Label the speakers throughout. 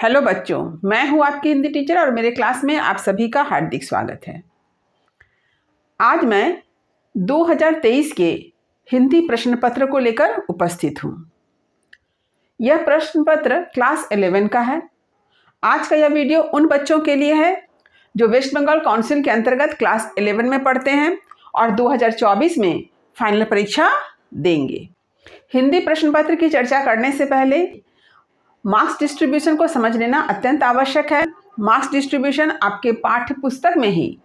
Speaker 1: Hello बच्चों, मैं हूं आपकी हिंदी टीचर और मेरे क्लास में आप सभी का हार्दिक स्वागत है। आज मैं 2023 के हिंदी प्रश्न पत्र को लेकर उपस्थित हूं। यह प्रश्न पत्र क्लास 11 का है। आज का यह वीडियो उन बच्चों के लिए है जो वेस्ट बंगाल काउंसिल के अंतर्गत क्लास 11 में पढ़ते हैं और 2024 में फाइनल परीक्षा देंगे। हिंदी प्रश्न पत्र की चर्चा करने से पहले मार्क्स डिस्ट्रीब्यूशन को समझ लेना अत्यंत आवश्यक है। मार्क्स डिस्ट्रीब्यूशन आपके पाठ्य पुस्तक में ही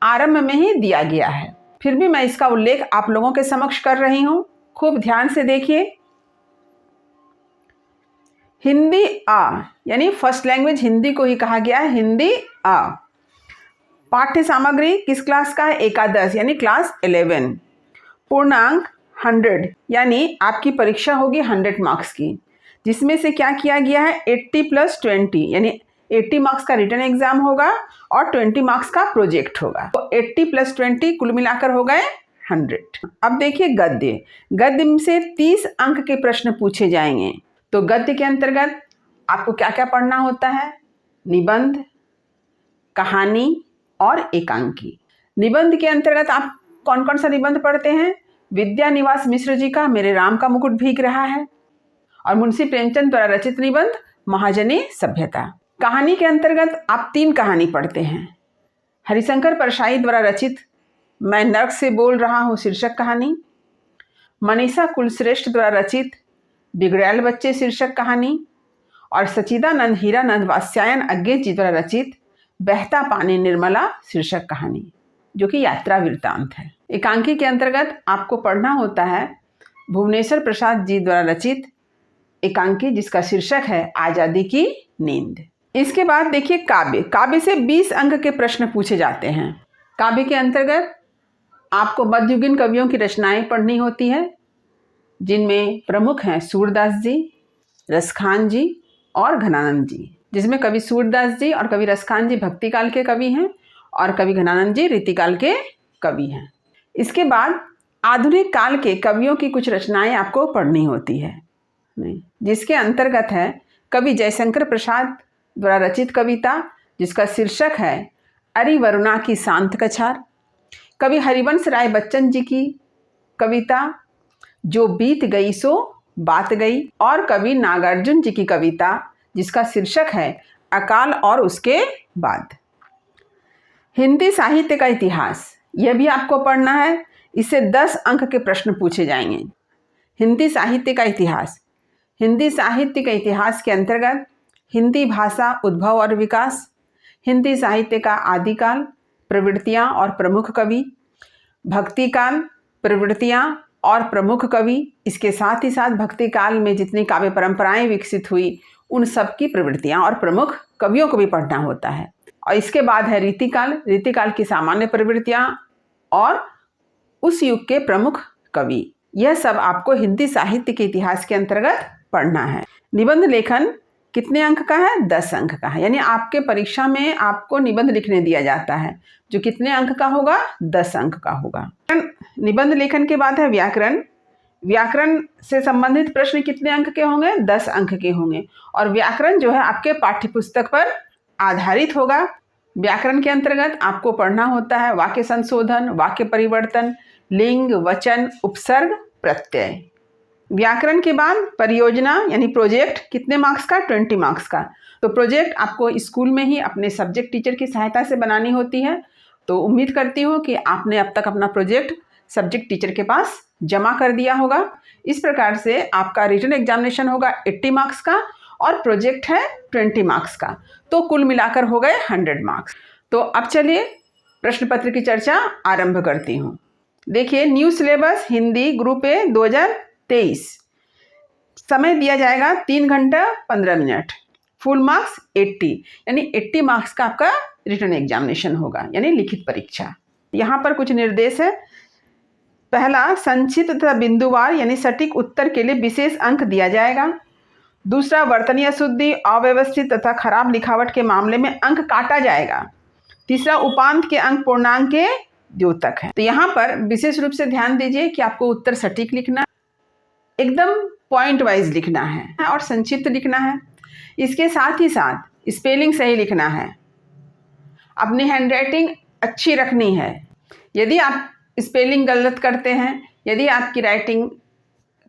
Speaker 1: आरंभ में ही दिया गया है, फिर भी मैं इसका उल्लेख आप लोगों के समक्ष कर रही हूँ। खूब ध्यान से देखिए। हिंदी आ यानी फर्स्ट लैंग्वेज हिंदी को ही कहा गया है, हिंदी आ। पाठ्य सामग्री किस क्लास का है? एकादश यानी क्लास 11। पूर्णांक 100 यानी आपकी परीक्षा होगी 100 मार्क्स की, जिसमें से क्या किया गया है 80 + 20 यानी 80 मार्क्स का रिटन एग्जाम होगा और 20 मार्क्स का प्रोजेक्ट होगा। तो 80 + 20 कुल मिलाकर हो गए 100। अब देखिए गद्य। गद्य से 30 अंक के प्रश्न पूछे जाएंगे। तो गद्य के अंतर्गत आपको क्या क्या पढ़ना होता है? निबंध, कहानी और एकांकी। निबंध के अंतर्गत आप कौन कौन सा निबंध पढ़ते हैं? विद्यानिवास मिश्र जी का मेरे राम का मुकुट भीग रहा है और मुंशी प्रेमचंद द्वारा रचित निबंध महाजनी सभ्यता। कहानी के अंतर्गत आप 3 कहानी पढ़ते हैं। हरिशंकर परसाई द्वारा रचित मैं नर्क से बोल रहा हूँ शीर्षक कहानी, मनीषा कुलश्रेष्ठ द्वारा रचित बिगड़ैल बच्चे शीर्षक कहानी और सचिदानंद हीरानंद वात्स्यायन अज्ञे जी द्वारा रचित बहता पानी निर्मला शीर्षक कहानी, जो कि यात्रा वृत्तांत है। एकांकी के अंतर्गत आपको पढ़ना होता है भुवनेश्वर प्रसाद जी द्वारा रचित एकांकी, जिसका शीर्षक है आजादी की नींद। इसके बाद देखिए काव्य। काव्य से 20 अंक के प्रश्न पूछे जाते हैं। काव्य के अंतर्गत आपको मध्ययुगीन कवियों की रचनाएं पढ़नी होती है, जिनमें प्रमुख हैं सूरदास जी, रसखान जी और घनानंद जी। जिसमें कवि सूरदास जी और कवि रसखान जी भक्ति काल के कवि हैं और कवि घनानंद जी रीतिकाल के कवि हैं। इसके बाद आधुनिक काल के कवियों की कुछ रचनाएं आपको पढ़नी होती है, जिसके अंतर्गत है कवि जयशंकर प्रसाद द्वारा रचित कविता, जिसका शीर्षक है अरि वरुणा की शांत कछार, कवि हरिवंश राय बच्चन जी की कविता जो बीत गई सो बात गई और कवि नागार्जुन जी की कविता, जिसका शीर्षक है अकाल और उसके बाद। हिंदी साहित्य का इतिहास, यह भी आपको पढ़ना है। इससे 10 अंक के प्रश्न पूछे जाएंगे। हिंदी साहित्य का इतिहास। हिंदी साहित्य के इतिहास के अंतर्गत हिंदी भाषा उद्भव और विकास, हिंदी साहित्य का आदिकाल, प्रवृत्तियाँ और प्रमुख कवि, भक्ति काल, प्रवृत्तियाँ और प्रमुख कवि, इसके साथ ही साथ भक्ति काल में जितनी काव्य परंपराएं विकसित हुई उन सब की प्रवृत्तियाँ और प्रमुख कवियों को भी पढ़ना होता है। और इसके बाद है रीतिकाल। रीतिकाल की सामान्य प्रवृत्तियाँ और उस युग के प्रमुख कवि। यह सब आपको हिंदी साहित्य के इतिहास के अंतर्गत पढ़ना है। निबंध लेखन कितने अंक का है? 10 अंक का है। यानी आपके परीक्षा में आपको निबंध लिखने दिया जाता है, जो कितने अंक का होगा? 10 अंक का होगा। निबंध लेखन के बाद है व्याकरण। व्याकरण से संबंधित प्रश्न कितने अंक के होंगे? 10 अंक के होंगे। और व्याकरण जो है आपके पाठ्यपुस्तक पर आधारित होगा। व्याकरण के अंतर्गत आपको पढ़ना होता है वाक्य संशोधन, वाक्य परिवर्तन, लिंग, वचन, उपसर्ग, प्रत्यय। व्याकरण के बाद परियोजना यानी प्रोजेक्ट कितने मार्क्स का? 20 मार्क्स का। तो प्रोजेक्ट आपको स्कूल में ही अपने सब्जेक्ट टीचर की सहायता से बनानी होती है। तो उम्मीद करती हूँ कि आपने अब तक अपना प्रोजेक्ट सब्जेक्ट टीचर के पास जमा कर दिया होगा। इस प्रकार से आपका रिटन एग्जामिनेशन होगा 80 मार्क्स का और प्रोजेक्ट है 20 मार्क्स का। तो कुल मिलाकर हो गए 100 मार्क्स। तो अब चलिए प्रश्न पत्र की चर्चा आरंभ करती हूँ। देखिए new syllabus Hindi group A 2023। समय दिया जाएगा 3 घंटा 15 मिनट। फुल मार्क्स 80 यानी 80 मार्क्स का आपका रिटन एग्जामिनेशन होगा, यानी लिखित परीक्षा। यहाँ पर कुछ निर्देश है। पहला, संक्षिप्त तथा बिंदुवार यानी सटीक उत्तर के लिए विशेष अंक दिया जाएगा। दूसरा, वर्तनीय शुद्धि, अव्यवस्थित तथा खराब लिखावट के मामले में अंक काटा जाएगा। तीसरा, उपांत के अंक पूर्णांक के द्योतक है। तो यहाँ पर विशेष रूप से ध्यान दीजिए कि आपको उत्तर सटीक लिखना, एकदम पॉइंट वाइज लिखना है और संक्षिप्त लिखना है। इसके साथ ही साथ स्पेलिंग सही लिखना है, अपनी हैंडराइटिंग अच्छी रखनी है। यदि आप स्पेलिंग गलत करते हैं, यदि आपकी राइटिंग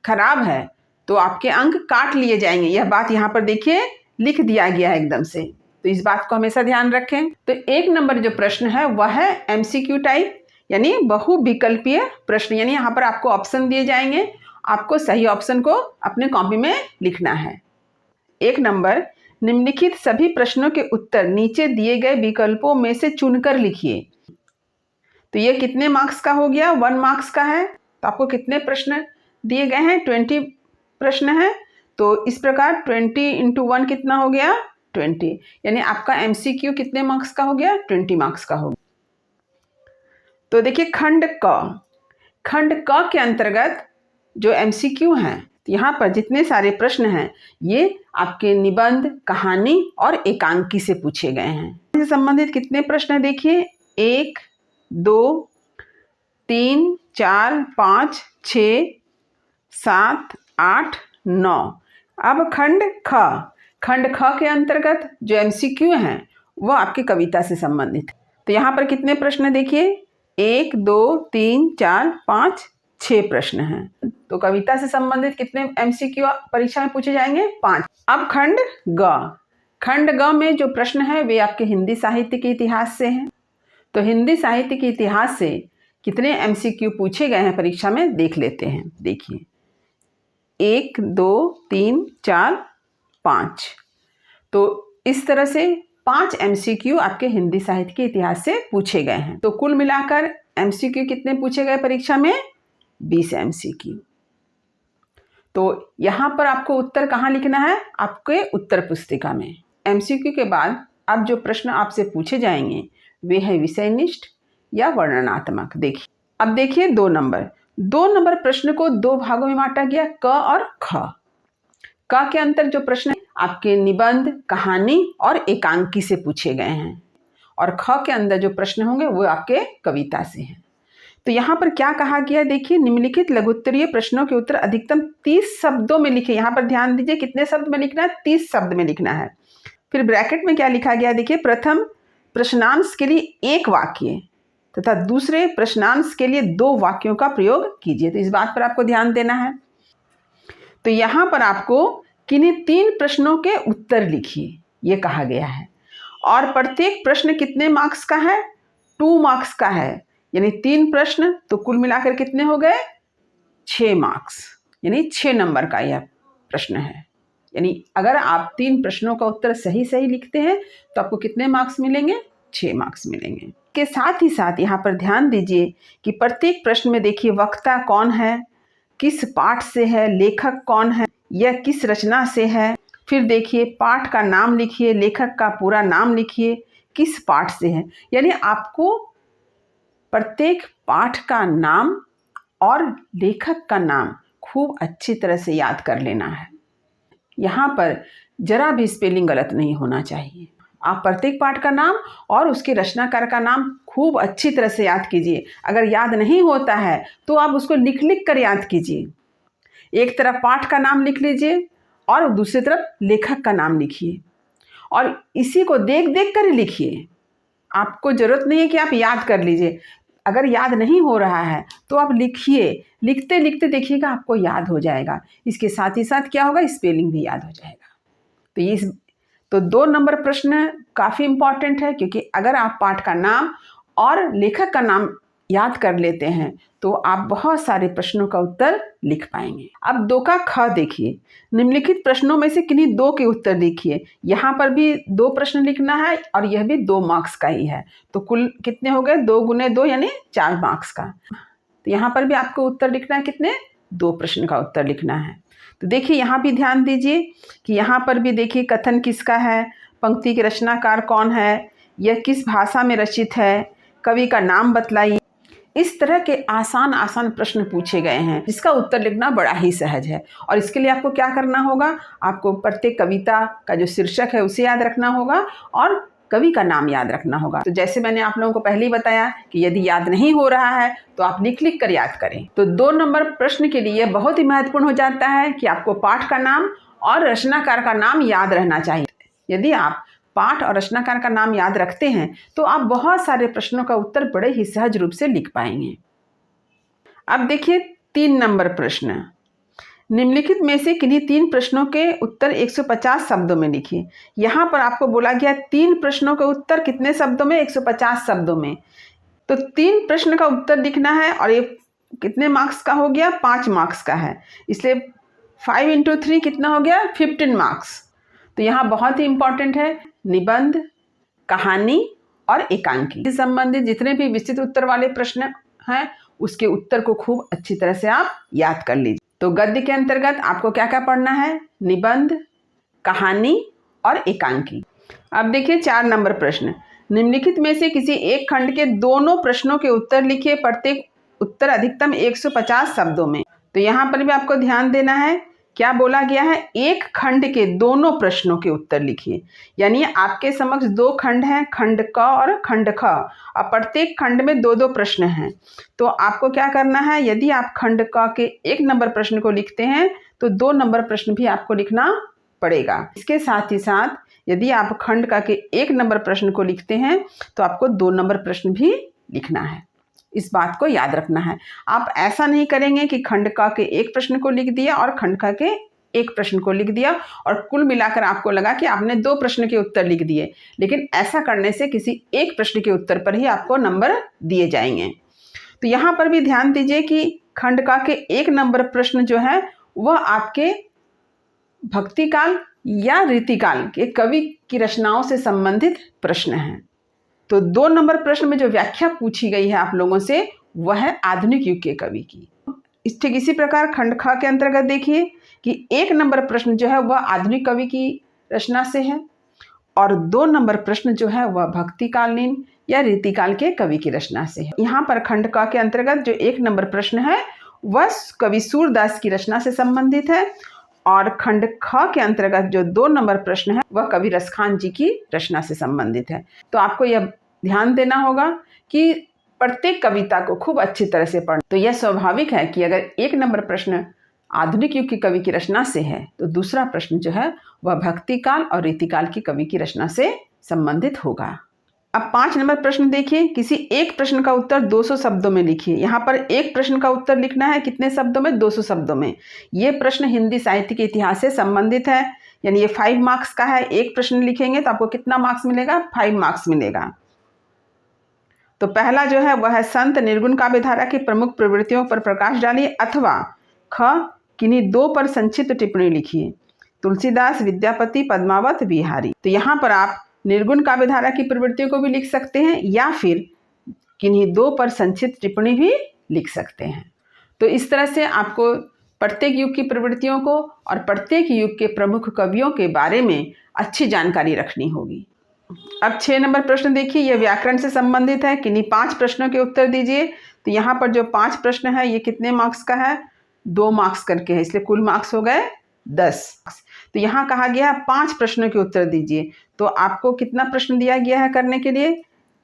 Speaker 1: खराब है, तो आपके अंक काट लिए जाएंगे। यह बात यहाँ पर देखिए लिख दिया गया है एकदम से, तो इस बात को हमेशा ध्यान रखें। तो 1 नंबर जो प्रश्न है वह है MCQ टाइप, यानी बहुविकल्पीय प्रश्न, यानी यहाँ पर आपको ऑप्शन दिए जाएंगे, आपको सही ऑप्शन को अपने कॉपी में लिखना है। 1 नंबर, निम्नलिखित सभी प्रश्नों के उत्तर नीचे दिए गए विकल्पों में से चुनकर लिखिए। तो ये कितने मार्क्स का हो गया? 1 मार्क्स का है। तो आपको कितने प्रश्न दिए गए हैं? 20 प्रश्न हैं। तो इस प्रकार 20 × 1 कितना हो गया? 20, यानी आपका MCQ कितने मार्क्स का हो गया? 20 मार्क्स का हो गया। तो देखिए खंड क के अंतर्गत जो MCQ हैं, यहाँ पर जितने सारे प्रश्न हैं ये आपके निबंध, कहानी और एकांकी से पूछे गए हैं। इससे संबंधित कितने प्रश्न हैं देखिए? 1, 2, 3, 4, 5, 6, 7, 8, 9। अब खंड ख के अंतर्गत जो MCQ हैं वो आपकी कविता से संबंधित है। तो यहाँ पर कितने प्रश्न देखिए? 1, 2, 3, 4, 5, 6 प्रश्न हैं। तो कविता से संबंधित कितने MCQ परीक्षा में पूछे जाएंगे? 5। अब खंड ग में जो प्रश्न है वे आपके हिंदी साहित्य के इतिहास से हैं। तो हिंदी साहित्य के इतिहास से कितने MCQ पूछे गए हैं परीक्षा में देख लेते हैं। देखिए 1, 2, 3, 4, 5। तो इस तरह से 5 MCQ आपके हिंदी साहित्य के इतिहास से पूछे गए हैं। तो कुल मिलाकर MCQ कितने पूछे गए परीक्षा में? 20 MCQ। तो यहाँ पर आपको उत्तर कहाँ लिखना है? आपके उत्तर पुस्तिका में। MCQ के बाद अब जो प्रश्न आपसे पूछे जाएंगे वे है विषयनिष्ठ या वर्णनात्मक। देखिए अब देखिए 2 नंबर प्रश्न को 2 भागों में बांटा गया, क और ख। क के अंतर जो प्रश्न आपके निबंध, कहानी और एकांकी से पूछे गए हैं, और ख के अंदर जो प्रश्न होंगे वो आपके कविता से हैं। तो यहाँ पर क्या कहा गया देखिए, निम्नलिखित लघुत्तरीय प्रश्नों के उत्तर अधिकतम 30 शब्दों में लिखे। यहाँ पर ध्यान दीजिए कितने शब्द में लिखना है? 30 शब्द में लिखना है। फिर ब्रैकेट में क्या लिखा गया देखिए, प्रथम प्रश्नांश के लिए 1 वाक्य तथा दूसरे प्रश्नांश के लिए 2 वाक्यों का प्रयोग कीजिए। तो इस बात पर आपको ध्यान देना है। तो यहाँ पर आपको किन्हीं 3 प्रश्नों के उत्तर लिखिए, ये कहा गया है। और प्रत्येक प्रश्न कितने मार्क्स का है? 2 मार्क्स का है, यानी 3 प्रश्न तो कुल मिलाकर कितने हो गए? 6 मार्क्स, यानी 6 नंबर का यह प्रश्न है। यानी अगर आप 3 प्रश्नों का उत्तर सही लिखते हैं तो आपको कितने मार्क्स मिलेंगे? 6 मार्क्स मिलेंगे। के साथ ही साथ यहाँ पर ध्यान दीजिए कि प्रत्येक प्रश्न में देखिए वक्ता कौन है, किस पाठ से है, लेखक कौन है, यह किस रचना से है। फिर देखिए पाठ का नाम लिखिए, लेखक का पूरा नाम लिखिए, किस पाठ से है। यानी आपको प्रत्येक पाठ का नाम और लेखक का नाम खूब अच्छी तरह से याद कर लेना है। यहाँ पर जरा भी स्पेलिंग गलत नहीं होना चाहिए। आप प्रत्येक पाठ का नाम और उसके रचनाकार का नाम खूब अच्छी तरह से याद कीजिए। अगर याद नहीं होता है तो आप उसको लिख कर याद कीजिए। एक तरफ पाठ का नाम लिख लीजिए और दूसरी तरफ लेखक का नाम लिखिए, और इसी को देख कर लिखिए। आपको ज़रूरत नहीं है कि आप याद कर लीजिए। अगर याद नहीं हो रहा है तो आप लिखिए, लिखते लिखते देखिएगा आपको याद हो जाएगा। इसके साथ ही साथ क्या होगा? स्पेलिंग भी याद हो जाएगा। तो 2 नंबर प्रश्न काफ़ी इम्पॉर्टेंट है, क्योंकि अगर आप पाठ का नाम और लेखक का नाम याद कर लेते हैं तो आप बहुत सारे प्रश्नों का उत्तर लिख पाएंगे। अब 2 का ख देखिए, निम्नलिखित प्रश्नों में से किन्हीं 2 के उत्तर लिखिए। यहाँ पर भी 2 प्रश्न लिखना है और यह भी 2 मार्क्स का ही है। तो कुल कितने हो गए? 2 × 2 यानी 4 मार्क्स का। तो यहाँ पर भी आपको उत्तर लिखना है, कितने? 2 प्रश्न का उत्तर लिखना है। तो देखिए यहाँ भी ध्यान दीजिए कि यहाँ पर भी देखिए कथन किसका है, पंक्ति के रचनाकार कौन है, यह किस भाषा में रचित है, कवि का नाम बतलाइए। इस तरह के आसान प्रश्न पूछे गए हैं जिसका उत्तर लिखना बड़ा ही सहज है। और इसके लिए आपको क्या करना होगा? आपको प्रत्येक कविता का जो शीर्षक है उसे याद रखना होगा और कवि का नाम याद रखना होगा। तो जैसे मैंने आप लोगों को पहले ही बताया कि यदि याद नहीं हो रहा है तो आप लिख कर याद करें। तो 2 नंबर प्रश्न के लिए बहुत ही महत्वपूर्ण हो जाता है कि आपको पाठ का नाम और रचनाकार का नाम याद रहना चाहिए। यदि आप पाठ और रचनाकार का नाम याद रखते हैं तो आप बहुत सारे प्रश्नों का उत्तर बड़े ही सहज रूप से लिख पाएंगे। अब देखिए 3 नंबर प्रश्न। निम्नलिखित में से किन्हीं 3 प्रश्नों के उत्तर 150 शब्दों में लिखिए। यहाँ पर आपको बोला गया 3 प्रश्नों के उत्तर कितने शब्दों में? 150 शब्दों में। तो 3 प्रश्न का उत्तर लिखना है और ये कितने मार्क्स का हो गया? 5 मार्क्स का है, इसलिए 5 इंटू 3 कितना हो गया? 15 मार्क्स। तो यहाँ बहुत ही इंपॉर्टेंट है निबंध, कहानी और एकांकी से संबंधित जितने भी विस्तृत उत्तर वाले प्रश्न हैं उसके उत्तर को खूब अच्छी तरह से आप याद कर लीजिए। तो गद्य के अंतर्गत आपको क्या क्या पढ़ना है? निबंध, कहानी और एकांकी। अब देखिए 4 नंबर प्रश्न। निम्नलिखित में से किसी एक खंड के दोनों प्रश्नों के उत्तर लिखिए, प्रत्येक उत्तर अधिकतम 150 शब्दों में। तो यहाँ पर भी आपको ध्यान देना है, क्या बोला गया है? एक खंड के दोनों प्रश्नों के उत्तर लिखिए। यानी आपके समक्ष 2 खंड हैं, खंड क और खंड ख, और प्रत्येक खंड में 2-2 प्रश्न हैं। तो आपको क्या करना है? यदि आप खंड क के 1 नंबर प्रश्न को लिखते हैं तो 2 नंबर प्रश्न भी आपको लिखना पड़ेगा। इसके साथ ही साथ यदि आप खंड क के 1 नंबर प्रश्न को लिखते हैं तो आपको 2 नंबर प्रश्न भी लिखना है। इस बात को याद रखना है। आप ऐसा नहीं करेंगे कि खंड क के 1 प्रश्न को लिख दिया और खंड ख के 1 प्रश्न को लिख दिया और कुल मिलाकर आपको लगा कि आपने 2 प्रश्न के उत्तर लिख दिए, लेकिन ऐसा करने से किसी एक प्रश्न के उत्तर पर ही आपको नंबर दिए जाएंगे। तो यहाँ पर भी ध्यान दीजिए कि खंड क के 1 नंबर प्रश्न जो है वह आपके भक्तिकाल या रीतिकाल के कवि की रचनाओं से संबंधित प्रश्न हैं। तो 2 नंबर प्रश्न में जो व्याख्या पूछी गई है आप लोगों से वह है आधुनिक युग के कवि की। ठीक इसी प्रकार खंड ख के अंतर्गत देखिए कि 1 नंबर प्रश्न जो है वह आधुनिक कवि की रचना से है और 2 नंबर प्रश्न जो है वह भक्तिकालीन या रीतिकाल के कवि की रचना से है। यहाँ पर खंड क के अंतर्गत जो 1 नंबर प्रश्न है वह कवि सूरदास की रचना से संबंधित है और खंड ख के अंतर्गत जो 2 नंबर प्रश्न है वह कवि रसखान जी की रचना से संबंधित है। तो आपको यह ध्यान देना होगा कि प्रत्येक कविता को खूब अच्छी तरह से पढ़ना। तो यह स्वाभाविक है कि अगर 1 नंबर प्रश्न आधुनिक युग की कवि की रचना से है तो दूसरा प्रश्न जो है वह भक्तिकाल और रीतिकाल की कवि की रचना से संबंधित होगा। अब 5 नंबर प्रश्न देखिए, किसी एक प्रश्न का उत्तर 200 शब्दों में लिखिए। यहाँ पर एक प्रश्न का उत्तर लिखना है कितने शब्दों में? 200 शब्दों में। ये प्रश्न हिंदी साहित्य के इतिहास से संबंधित है, यानी ये 5 मार्क्स का है। एक प्रश्न लिखेंगे तो आपको कितना मार्क्स मिलेगा? 5 मार्क्स मिलेगा। तो पहला जो है वह है संत निर्गुण काव्यधारा की प्रमुख प्रवृत्तियों पर प्रकाश डालिए, अथवा ख किन्हीं 2 पर संक्षिप्त टिप्पणी लिखिए। तुलसीदास, विद्यापति, पद्मावत, बिहारी। तो यहाँ पर आप निर्गुण काव्यधारा की प्रवृत्तियों को भी लिख सकते हैं या फिर किन्हीं 2 पर संक्षिप्त टिप्पणी भी लिख सकते हैं। तो इस तरह से आपको प्रत्येक युग की प्रवृत्तियों को और प्रत्येक युग के प्रमुख कवियों के बारे में अच्छी जानकारी रखनी होगी। अब 6 नंबर प्रश्न देखिए, यह व्याकरण से संबंधित है। किन्हीं 5 प्रश्नों के उत्तर दीजिए। तो यहाँ पर जो 5 प्रश्न है ये कितने मार्क्स का है? 2 मार्क्स करके है, इसलिए कुल मार्क्स हो गए 10। तो यहाँ कहा गया है 5 प्रश्नों के उत्तर दीजिए। तो आपको कितना प्रश्न दिया गया है करने के लिए?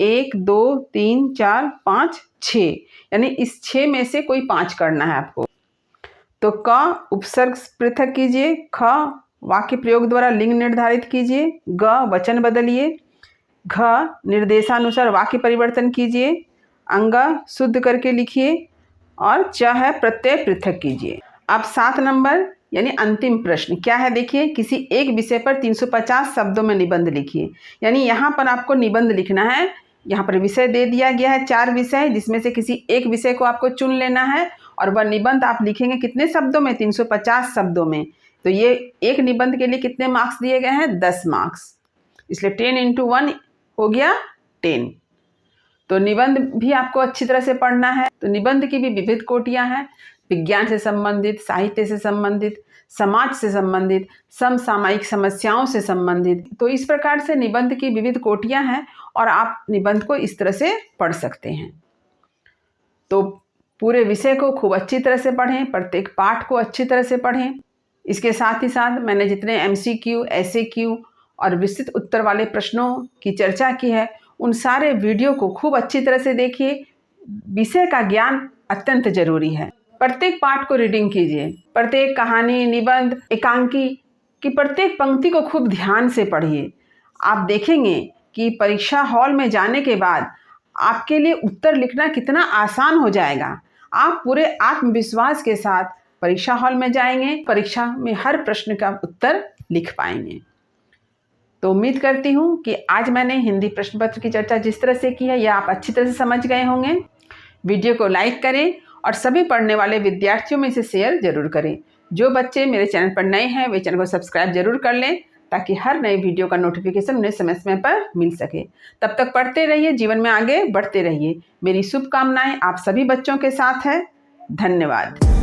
Speaker 1: 1, 2, 3, 4, 5, 6, यानी इस 6 में से कोई 5 करना है आपको। तो क उपसर्ग पृथक कीजिए, ख वाक्य प्रयोग द्वारा लिंग निर्धारित कीजिए, ग वचन बदलिए, घ निर्देशानुसार वाक्य परिवर्तन कीजिए, अंग शुद्ध करके लिखिए और च है प्रत्यय पृथक कीजिए। अब 7 नंबर यानी अंतिम प्रश्न क्या है देखिए, किसी एक विषय पर 350 शब्दों में निबंध लिखिए। यानी यहाँ पर आपको निबंध लिखना है। यहाँ पर विषय दे दिया गया है 4 विषय, जिसमें से किसी एक विषय को आपको चुन लेना है और वह निबंध आप लिखेंगे कितने शब्दों में? 350 शब्दों में। तो ये एक निबंध के लिए कितने मार्क्स दिए गए हैं? 10 मार्क्स, इसलिए 10 इंटू 1 हो गया 10। तो निबंध भी आपको अच्छी तरह से पढ़ना है। तो निबंध की भी विविध कोटियाँ हैं, विज्ञान से संबंधित, साहित्य से संबंधित, समाज से संबंधित, समसामयिक समस्याओं से संबंधित। तो इस प्रकार से निबंध की विविध कोटियाँ हैं और आप निबंध को इस तरह से पढ़ सकते हैं। तो पूरे विषय को खूब अच्छी तरह से पढ़ें, प्रत्येक पाठ को अच्छी तरह से पढ़ें। इसके साथ ही साथ मैंने जितने MCQ, SAQ और विस्तृत उत्तर वाले प्रश्नों की चर्चा की है उन सारे वीडियो को खूब अच्छी तरह से देखिए। विषय का ज्ञान अत्यंत जरूरी है। प्रत्येक पाठ को रीडिंग कीजिए, प्रत्येक कहानी, निबंध, एकांकी कि प्रत्येक पंक्ति को खूब ध्यान से पढ़िए। आप देखेंगे कि परीक्षा हॉल में जाने के बाद आपके लिए उत्तर लिखना कितना आसान हो जाएगा। आप पूरे आत्मविश्वास के साथ परीक्षा हॉल में जाएंगे, परीक्षा में हर प्रश्न का उत्तर लिख पाएंगे। तो उम्मीद करती हूँ कि आज मैंने हिंदी प्रश्न पत्र की चर्चा जिस तरह से की है यह आप अच्छी तरह से समझ गए होंगे। वीडियो को लाइक करें और सभी पढ़ने वाले विद्यार्थियों में इसे शेयर जरूर करें। जो बच्चे मेरे चैनल पर नए हैं वे चैनल को सब्सक्राइब जरूर कर लें ताकि हर नए वीडियो का नोटिफिकेशन उन्हें समय समय पर मिल सके। तब तक पढ़ते रहिए, जीवन में आगे बढ़ते रहिए। मेरी शुभकामनाएं आप सभी बच्चों के साथ है। धन्यवाद।